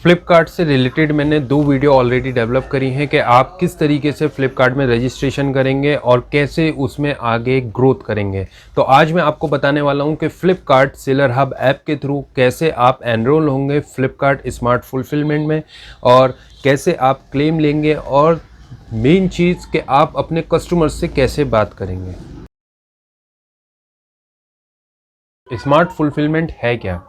फ्लिपकार्ट से रिलेटेड मैंने 2 video already develop करी हैं कि आप किस तरीके से फ्लिपकार्ट में रजिस्ट्रेशन करेंगे और कैसे उसमें आगे ग्रोथ करेंगे। तो आज मैं आपको बताने वाला हूं कि फ्लिपकार्ट सेलर हब ऐप के थ्रू कैसे आप एनरोल होंगे फ्लिपकार्ट स्मार्ट फुलफिलमेंट में और कैसे आप क्लेम लेंगे और मेन चीज़ कि आप अपने कस्टमर्स से कैसे बात करेंगे। स्मार्ट फुलफिलमेंट है क्या?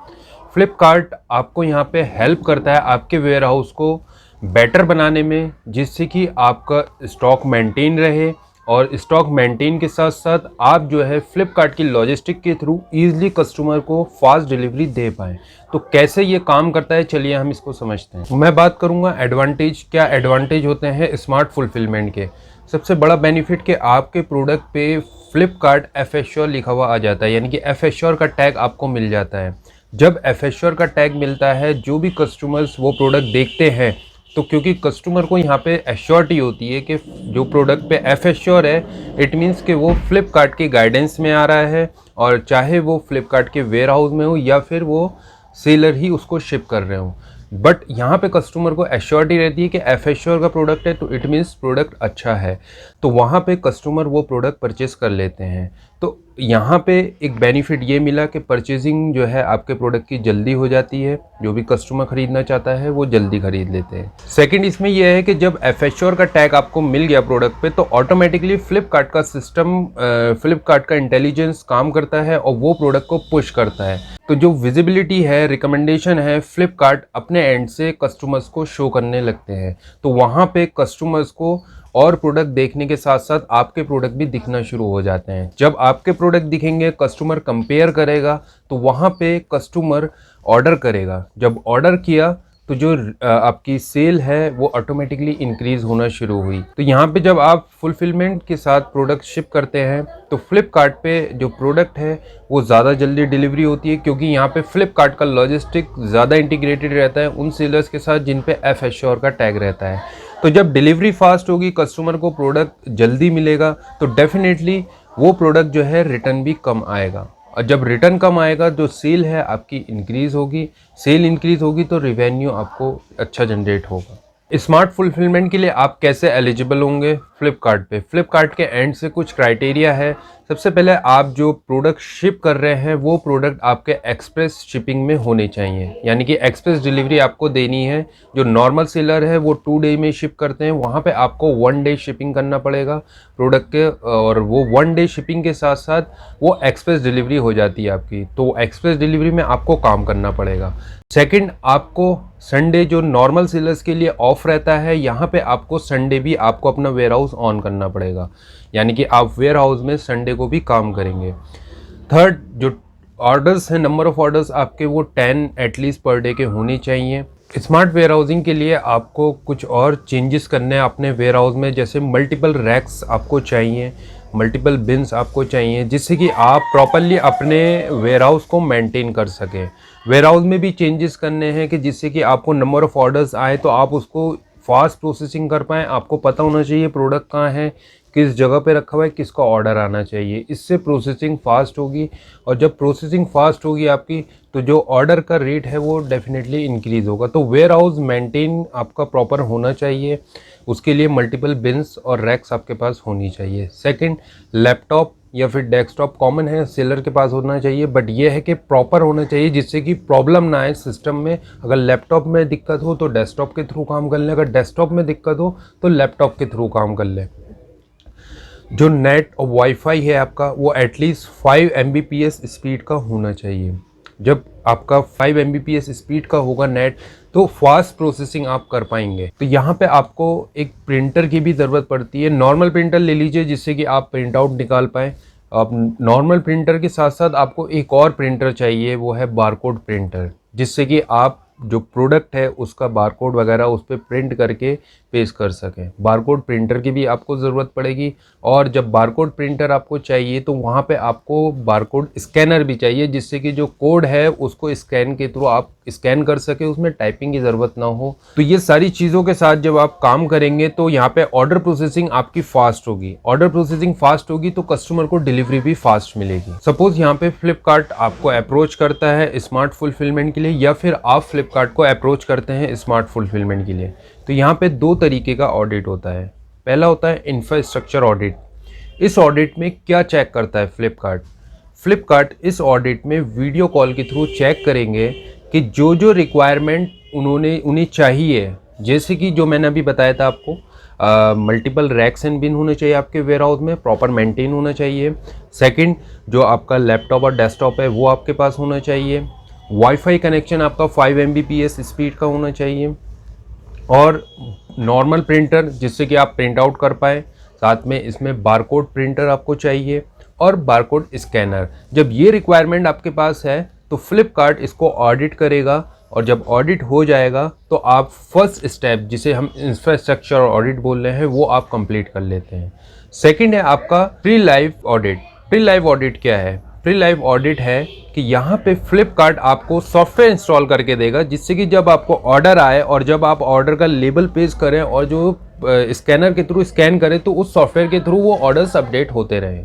फ्लिपकार्ट आपको यहाँ पे हेल्प करता है आपके वेयर हाउस को बेटर बनाने में, जिससे कि आपका स्टॉक मेंटेन रहे और स्टॉक मेंटेन के साथ साथ आप जो है फ्लिपकार्ट की लॉजिस्टिक के थ्रू ईजिली कस्टमर को फास्ट डिलीवरी दे पाएँ। तो कैसे ये काम करता है, चलिए हम इसको समझते हैं। मैं बात करूँगा एडवांटेज, क्या एडवांटेज होते हैं स्मार्ट फुलफिलमेंट के। सबसे बड़ा बेनिफिट कि आपके प्रोडक्ट पे फ्लिपकार्ट एफ एश्योर लिखा हुआ आ जाता है, यानी कि एफ एश्योर का टैग आपको मिल जाता है। जब एफ एश्योर का टैग मिलता है, जो भी कस्टमर्स वो प्रोडक्ट देखते हैं, तो क्योंकि कस्टमर को यहाँ पे एश्योरिटी होती है कि जो प्रोडक्ट पे एफ एश्योर है, इट मीन्स कि वो फ्लिपकार्ट की गाइडेंस में आ रहा है, और चाहे वो फ्लिपकार्ट के वेयर हाउस में हो या फिर वो सेलर ही उसको शिप कर रहे हो। बट यहाँ पे कस्टमर को एश्योरिटी रहती है कि एफ एश्योर का प्रोडक्ट है, तो इट मीन्स प्रोडक्ट अच्छा है, तो वहाँ पे कस्टमर वो प्रोडक्ट परचेस कर लेते हैं। तो यहाँ पे एक बेनिफिट ये मिला कि परचेजिंग जो है आपके प्रोडक्ट की जल्दी हो जाती है, जो भी कस्टमर ख़रीदना चाहता है वो जल्दी ख़रीद लेते हैं। सेकंड इसमें यह है कि जब एफ एश्योर का टैग आपको मिल गया प्रोडक्ट पे, तो ऑटोमेटिकली फ्लिपकार्ट का सिस्टम, फ्लिपकार्ट का इंटेलिजेंस काम करता है और वो प्रोडक्ट को पुश करता है। तो जो विजिबिलिटी है, रिकमेंडेशन है, फ्लिपकार्ट अपने एंड से कस्टमर्स को शो करने लगते हैं। तो वहाँ पे कस्टमर्स को और प्रोडक्ट देखने के साथ साथ आपके प्रोडक्ट भी दिखना शुरू हो जाते हैं। जब आपके प्रोडक्ट दिखेंगे, कस्टमर कंपेयर करेगा, तो वहाँ पे कस्टमर ऑर्डर करेगा। जब ऑर्डर किया तो जो आपकी सेल है वो ऑटोमेटिकली इंक्रीज़ होना शुरू हुई। तो यहाँ पे जब आप फुलफिलमेंट के साथ प्रोडक्ट शिप करते हैं, तो फ्लिपकार्ट पे जो प्रोडक्ट है वो ज़्यादा जल्दी डिलीवरी होती है, क्योंकि यहाँ पे फ्लिपकार्ट का लॉजिस्टिक ज़्यादा इंटीग्रेटेड रहता है उन सेलर्स के साथ जिन पे एफ एश्योर का टैग रहता है। तो जब डिलीवरी फास्ट होगी, कस्टमर को प्रोडक्ट जल्दी मिलेगा, तो डेफिनेटली वो प्रोडक्ट जो है रिटर्न भी कम आएगा, और जब रिटर्न कम आएगा जो सेल है आपकी इंक्रीज़ होगी, सेल इंक्रीज़ होगी तो रिवेन्यू आपको अच्छा जनरेट होगा। स्मार्ट फुलफिलमेंट के लिए आप कैसे एलिजिबल होंगे फ्लिपकार्ट पे? फ्लिपकार्ट के एंड से कुछ क्राइटेरिया है। सबसे पहले आप जो प्रोडक्ट शिप कर रहे हैं वो प्रोडक्ट आपके एक्सप्रेस शिपिंग में होने चाहिए, यानी कि एक्सप्रेस डिलीवरी आपको देनी है। जो नॉर्मल सेलर है वो 2 डे में शिप करते हैं, वहाँ पे आपको 1 डे शिपिंग करना पड़ेगा प्रोडक्ट के, और वो 1 डे शिपिंग के साथ साथ वो एक्सप्रेस डिलीवरी हो जाती है आपकी। तो एक्सप्रेस डिलीवरी में आपको काम करना पड़ेगा। सेकंड, आपको संडे जो नॉर्मल सेलर्स के लिए ऑफ रहता है, यहाँ पे आपको संडे भी आपको अपना वेयर हाउस ऑन करना पड़ेगा, यानी कि आप वेयर हाउस में संडे को भी काम करेंगे। थर्ड, जो ऑर्डर्स हैं, नंबर ऑफ ऑर्डर्स आपके वो 10 एटलीस्ट पर डे के होने चाहिए। स्मार्ट वेयर हाउसिंग के लिए आपको कुछ और चेंजेस करने हैं अपने वेयर हाउस में, जैसे मल्टीपल रैक्स आपको चाहिए, मल्टीपल बिन्स आपको चाहिए, जिससे कि आप प्रॉपरली अपने वेयर हाउस को मेंटेन कर सकें। वेयर हाउस में भी चेंजेस करने हैं कि जिससे कि आपको नंबर ऑफ ऑर्डर्स आए तो आप उसको फास्ट प्रोसेसिंग कर पाएँ। आपको पता होना चाहिए प्रोडक्ट कहाँ है, किस जगह पे रखा हुआ है, किसका ऑर्डर आना चाहिए। इससे प्रोसेसिंग फास्ट होगी, और जब प्रोसेसिंग फास्ट होगी आपकी, तो जो ऑर्डर का रेट है वो डेफिनेटली इंक्रीज़ होगा। तो वेयर हाउस मेंटेन आपका प्रॉपर होना चाहिए, उसके लिए मल्टीपल बिन्स और रैक्स आपके पास होनी चाहिए। सेकंड, लैपटॉप या फिर डेस्कटॉप कॉमन है, सेलर के पास होना चाहिए, बट ये है कि प्रॉपर होना चाहिए, जिससे कि प्रॉब्लम ना आए सिस्टम में। अगर लैपटॉप में दिक्कत हो तो डेस्कटॉप के थ्रू काम कर लें, अगर डेस्कटॉप में दिक्कत हो तो लैपटॉप के थ्रू काम कर लें। जो नेट और वाईफाई है आपका वो एटलीस्ट 5 Mbps स्पीड का होना चाहिए। जब आपका 5 Mbps स्पीड का होगा नेट, तो फास्ट प्रोसेसिंग आप कर पाएंगे। तो यहाँ पे आपको एक प्रिंटर की भी ज़रूरत पड़ती है। नॉर्मल प्रिंटर ले लीजिए जिससे कि आप प्रिंट आउट निकाल पाएँ। अब नॉर्मल प्रिंटर के साथ साथ आपको एक और प्रिंटर चाहिए, वो है बारकोड प्रिंटर, जिससे कि आप जो प्रोडक्ट है उसका बारकोड वगैरह उस पर प्रिंट करके पेश कर सकें। बारकोड प्रिंटर की भी आपको ज़रूरत पड़ेगी, और जब बारकोड प्रिंटर आपको चाहिए तो वहाँ पे आपको बारकोड स्कैनर भी चाहिए, जिससे कि जो कोड है उसको स्कैन के थ्रू आप स्कैन कर सके, उसमें टाइपिंग की ज़रूरत ना हो। तो ये सारी चीज़ों के साथ जब आप काम करेंगे तो यहाँ पे ऑर्डर प्रोसेसिंग आपकी फास्ट होगी। ऑर्डर प्रोसेसिंग फास्ट होगी तो कस्टमर को डिलीवरी भी फास्ट मिलेगी। सपोज यहाँ पे फ्लिपकार्ट आपको अप्रोच करता है स्मार्ट फुलफिलमेंट के लिए, या फिर आप फ्लिपकार्ट फ्लिपकार्ट को अप्रोच करते हैं स्मार्ट फुलफिलमेंट के लिए, तो यहाँ पे 2 तरीके का ऑडिट होता है। पहला होता है इंफ्रास्ट्रक्चर ऑडिट। इस ऑडिट में क्या चेक करता है फ्लिपकार्ट इस ऑडिट में वीडियो कॉल के थ्रू चेक करेंगे कि जो रिक्वायरमेंट उन्हें चाहिए, जैसे कि जो मैंने अभी बताया था आपको, मल्टीपल रैक्स एंड बिन होने चाहिए आपके वेयर हाउस में, प्रॉपर मेंटेन होना चाहिए। सेकंड, जो आपका लैपटॉप और डेस्कटॉप है वो आपके पास होना चाहिए। वाईफाई कनेक्शन आपका 5 Mbps स्पीड का होना चाहिए, और नॉर्मल प्रिंटर जिससे कि आप प्रिंट आउट कर पाए। साथ में इसमें बारकोड प्रिंटर आपको चाहिए और बारकोड स्कैनर। जब ये रिक्वायरमेंट आपके पास है तो फ्लिपकार्ट इसको ऑडिट करेगा, और जब ऑडिट हो जाएगा तो आप फर्स्ट स्टेप, जिसे हम इंफ्रास्ट्रक्चर ऑडिट बोल रहे हैं, वो आप कंप्लीट कर लेते हैं। सेकंड है आपका pre live audit. Pre live audit क्या है? प्री लाइव ऑडिट है कि यहाँ पे फ्लिपकार्ट आपको सॉफ्टवेयर इंस्टॉल करके देगा, जिससे कि जब आपको ऑर्डर आए और जब आप ऑर्डर का लेबल पेश करें और जो स्कैनर के थ्रू स्कैन करें तो उस सॉफ्टवेयर के थ्रू वो ऑर्डर्स अपडेट होते रहें।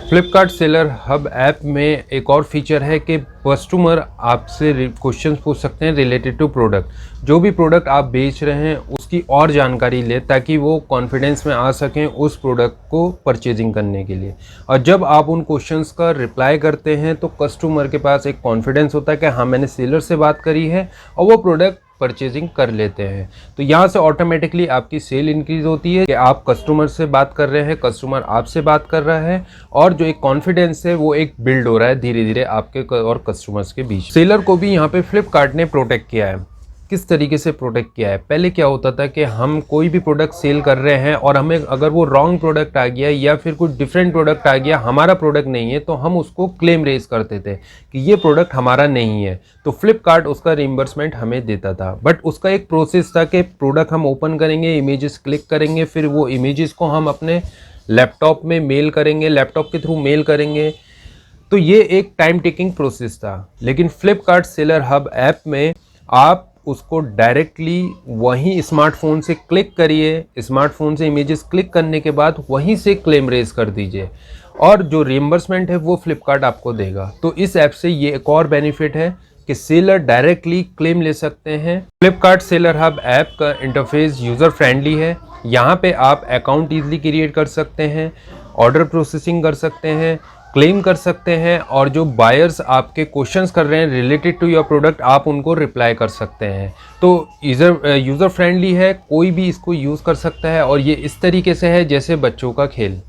फ्लिपकार्ट सेलर हब ऐप में एक और फीचर है कि कस्टमर आपसे क्वेश्चंस पूछ सकते हैं रिलेटेड टू प्रोडक्ट। जो भी प्रोडक्ट आप बेच रहे हैं उसकी और जानकारी ले, ताकि वो कॉन्फिडेंस में आ सकें उस प्रोडक्ट को परचेजिंग करने के लिए। और जब आप उन क्वेश्चंस का रिप्लाई करते हैं तो कस्टमर के पास एक कॉन्फिडेंस होता है कि हाँ, मैंने सेलर से बात करी है, और वो प्रोडक्ट परचेजिंग कर लेते हैं। तो यहाँ से ऑटोमेटिकली आपकी सेल इंक्रीज होती है कि आप कस्टमर से बात कर रहे हैं, कस्टमर आपसे बात कर रहा है, और जो एक कॉन्फिडेंस है वो एक बिल्ड हो रहा है धीरे धीरे आपके और कस्टमर्स के बीच। सेलर को भी यहाँ पे फ्लिपकार्ट ने प्रोटेक्ट किया है। किस तरीके से प्रोटेक्ट किया है? पहले क्या होता था कि हम कोई भी प्रोडक्ट सेल कर रहे हैं और हमें अगर वो रॉन्ग प्रोडक्ट आ गया या फिर कुछ डिफरेंट प्रोडक्ट आ गया, हमारा प्रोडक्ट नहीं है, तो हम उसको क्लेम रेज करते थे कि ये प्रोडक्ट हमारा नहीं है, तो फ्लिपकार्ट उसका रिइंबर्समेंट हमें देता था। बट उसका एक प्रोसेस था कि प्रोडक्ट हम ओपन करेंगे, इमेजेस क्लिक करेंगे, फिर वो इमेजेस को हम अपने लैपटॉप में मेल करेंगे, लैपटॉप के थ्रू मेल करेंगे। तो ये एक टाइम टेकिंग प्रोसेस था। लेकिन फ्लिपकार्ट सेलर हब ऐप में आप उसको डायरेक्टली वहीं स्मार्टफोन से क्लिक करिए, स्मार्टफोन से इमेजेस क्लिक करने के बाद वहीं से क्लेम रेज कर दीजिए, और जो रिइंबर्समेंट है वो फ्लिपकार्ट आपको देगा। तो इस ऐप से ये एक और बेनिफिट है कि सेलर डायरेक्टली क्लेम ले सकते हैं। फ्लिपकार्ट सेलर हब ऐप का इंटरफेस यूज़र फ्रेंडली है। यहाँ पे आप अकाउंट ईजिली क्रिएट कर सकते हैं, ऑर्डर प्रोसेसिंग कर सकते हैं, क्लेम कर सकते हैं, और जो बायर्स आपके क्वेश्चंस कर रहे हैं रिलेटेड टू योर प्रोडक्ट, आप उनको रिप्लाई कर सकते हैं। तो यूज़र फ्रेंडली है, कोई भी इसको यूज़ कर सकता है, और ये इस तरीके से है जैसे बच्चों का खेल।